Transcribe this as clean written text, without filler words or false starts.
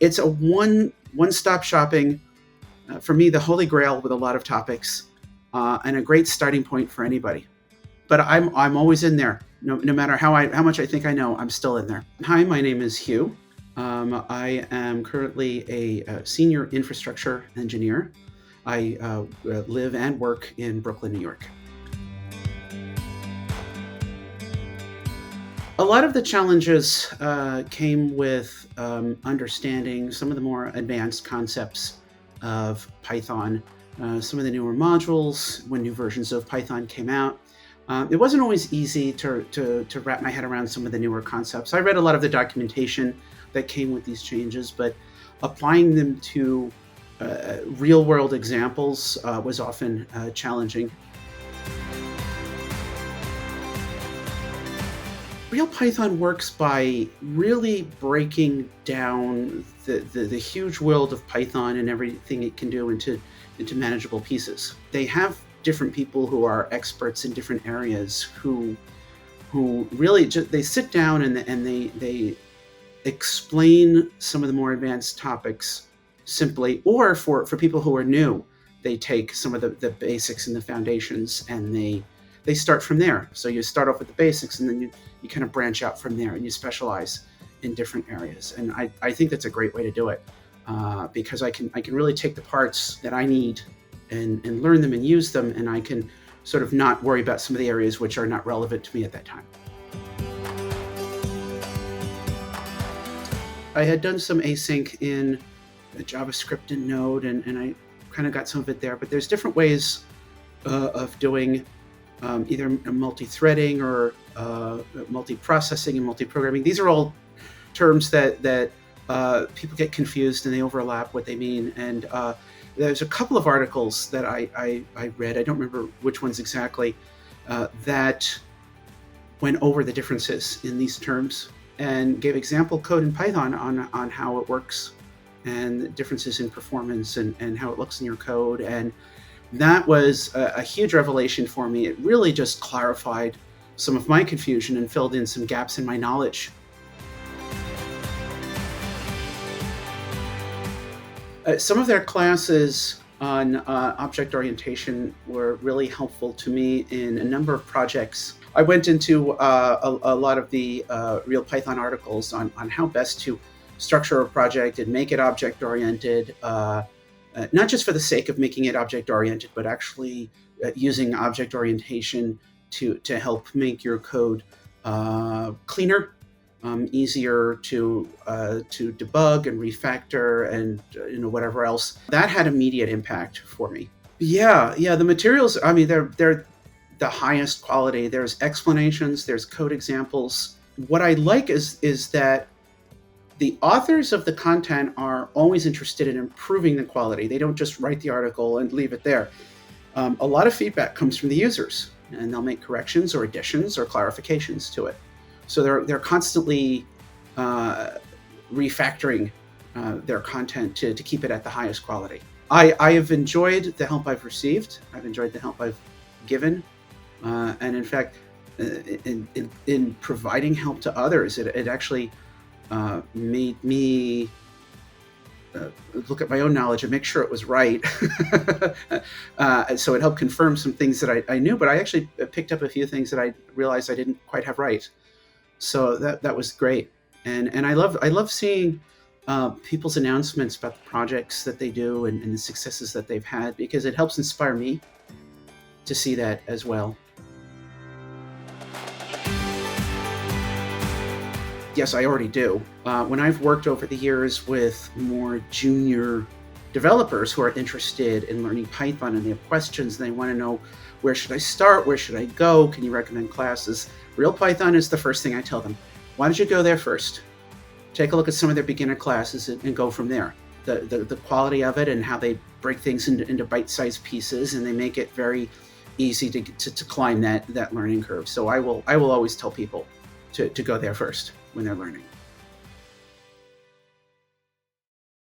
it's a one-stop shopping, for me, the holy grail with a lot of topics, and a great starting point for anybody. But I'm always in there. No matter how much I think I know, I'm still in there. Hi, my name is Hugh. I am currently a senior infrastructure engineer. I live and work in Brooklyn, New York. A lot of the challenges came with understanding some of the more advanced concepts of Python, some of the newer modules when new versions of Python came out. It wasn't always easy to wrap my head around some of the newer concepts. I read a lot of the documentation that came with these changes, but applying them to real-world examples was often challenging. Real Python works by really breaking down the huge world of Python and everything it can do into manageable pieces. They have different people who are experts in different areas who really they sit down and they explain some of the more advanced topics simply, or for people who are new, they take some of the basics and the foundations and they start from there. So you start off with the basics and then you kind of branch out from there and you specialize in different areas. And I think that's a great way to do it, because I can really take the parts that I need and learn them and use them, and I can sort of not worry about some of the areas which are not relevant to me at that time. I had done some async in JavaScript and Node, and I kind of got some of it there, but there's different ways of doing either multi-threading or multi-processing and multi-programming. These are all terms that people get confused and they overlap what they mean. And there's a couple of articles that I read, I don't remember which ones exactly, that went over the differences in these terms and gave example code in Python on how it works and the differences in performance and how it looks in your code. And that was a huge revelation for me. It really just clarified some of my confusion and filled in some gaps in my knowledge. Some of their classes on object orientation were really helpful to me in a number of projects. I went into a lot of the Real Python articles on how best to structure a project and make it object-oriented, not just for the sake of making it object-oriented, but actually using object orientation to help make your code cleaner, easier to debug and refactor and whatever else. That had immediate impact for me. Yeah, the materials, I mean, they're the highest quality. There's explanations, there's code examples. What I like is that the authors of the content are always interested in improving the quality. They don't just write the article and leave it there. A lot of feedback comes from the users, and they'll make corrections or additions or clarifications to it. So they're constantly refactoring their content to keep it at the highest quality. I have enjoyed the help I've received. I've enjoyed the help I've given. And in fact, in providing help to others, it actually made me look at my own knowledge and make sure it was right. So it helped confirm some things that I knew, but I actually picked up a few things that I realized I didn't quite have right. So that was great. And I love seeing people's announcements about the projects that they do and the successes that they've had, because it helps inspire me to see that as well. Yes, I already do. When I've worked over the years with more junior developers who are interested in learning Python and they have questions and they want to know, where should I start? Where should I go? Can you recommend classes? Real Python is the first thing I tell them. Why don't you go there first? Take a look at some of their beginner classes and go from there. The quality of it and how they break things into bite-sized pieces, and they make it very easy to climb that learning curve. So I will always tell people to go there first when they're learning.